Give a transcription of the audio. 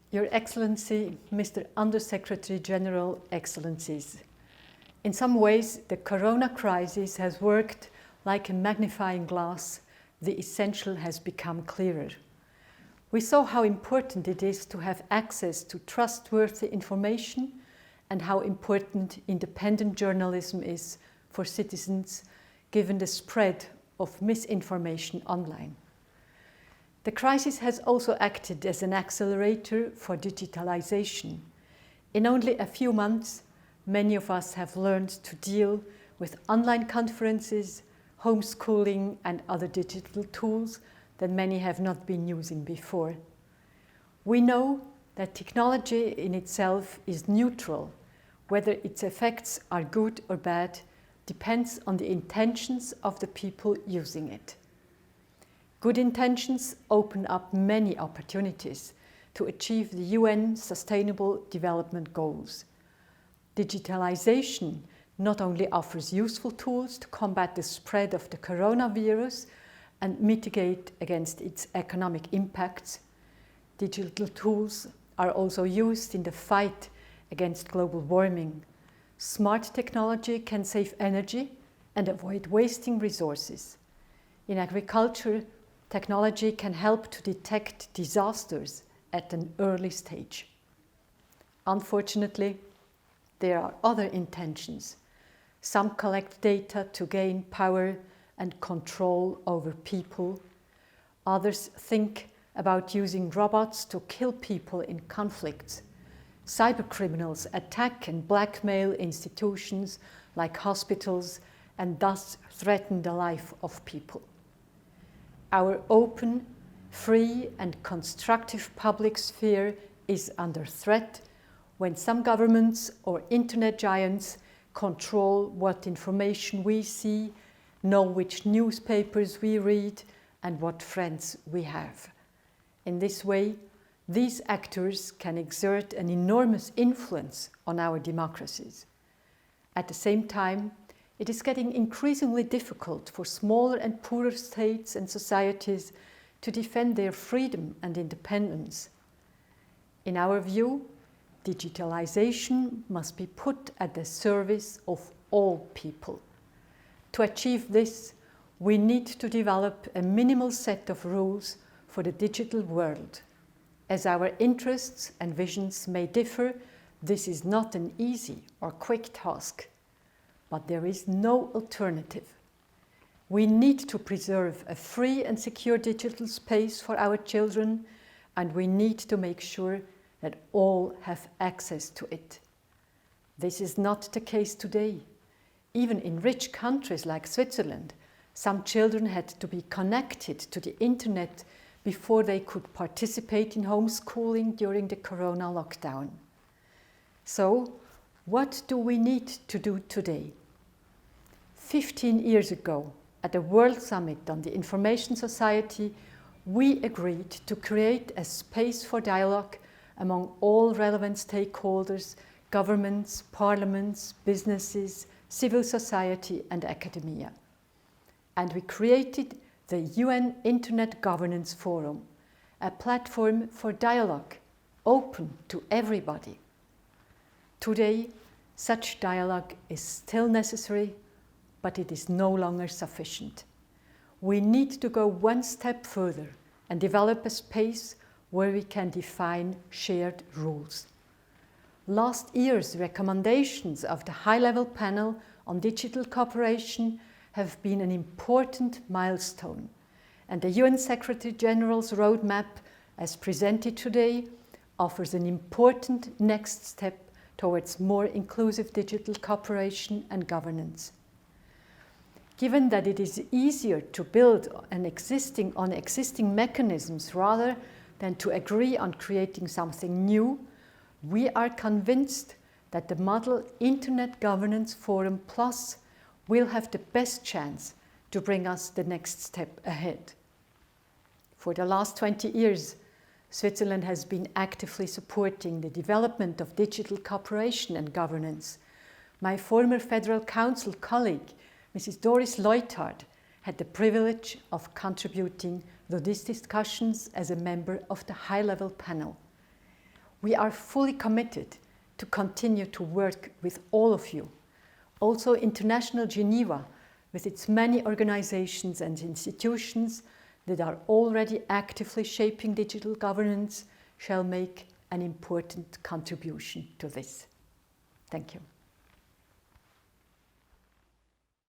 Your Excellency, Mr. Undersecretary General, Excellencies. In some ways, the corona crisis has worked like a magnifying glass. The essential has become clearer. We saw how important it is to have access to trustworthy information and how important independent journalism is for citizens, given the spread of misinformation online. The crisis has also acted as an accelerator for digitalization. In only a few months, many of us have learned to deal with online conferences, homeschooling, and other digital tools that many have not been using before. We know that technology in itself is neutral. Whether its effects are good or bad depends on the intentions of the people using it. Good intentions open up many opportunities to achieve the UN Sustainable Development Goals. Digitalization not only offers useful tools to combat the spread of the coronavirus and mitigate against its economic impacts, digital tools are also used in the fight against global warming. Smart technology can save energy and avoid wasting resources. In agriculture, technology can help to detect disasters at an early stage. Unfortunately, there are other intentions. Some collect data to gain power and control over people. Others think about using robots to kill people in conflicts. Cybercriminals attack and blackmail institutions like hospitals and thus threaten the life of people. Our open, free, and constructive public sphere is under threat when some governments or internet giants control what information we see, know which newspapers we read, and what friends we have. In this way, these actors can exert an enormous influence on our democracies. At the same time, it is getting increasingly difficult for smaller and poorer states and societies to defend their freedom and independence. In our view, digitalization must be put at the service of all people. To achieve this, we need to develop a minimal set of rules for the digital world. As our interests and visions may differ, this is not an easy or quick task. But there is no alternative. We need to preserve a free and secure digital space for our children, and we need to make sure that all have access to it. This is not the case today. Even in rich countries like Switzerland, some children had to be connected to the internet before they could participate in homeschooling during the corona lockdown. So, what do we need to do today? 15 years ago, at the World Summit on the Information Society, we agreed to create a space for dialogue among all relevant stakeholders, governments, parliaments, businesses, civil society, and academia. And we created the UN Internet Governance Forum, a platform for dialogue, open to everybody. Today, such dialogue is still necessary, but it is no longer sufficient. We need to go one step further and develop a space where we can define shared rules. Last year's recommendations of the high-level panel on digital cooperation have been an important milestone, and the UN Secretary General's roadmap, as presented today, offers an important next step towards more inclusive digital cooperation and governance. Given that it is easier to build on existing mechanisms rather than to agree on creating something new, we are convinced that the Model Internet Governance Forum Plus will have the best chance to bring us the next step ahead. For the last 20 years, Switzerland has been actively supporting the development of digital cooperation and governance. My former Federal Council colleague, Mrs. Doris Leuthard, had the privilege of contributing to these discussions as a member of the high-level panel. We are fully committed to continue to work with all of you. Also, International Geneva, with its many organizations and institutions that are already actively shaping digital governance, shall make an important contribution to this. Thank you.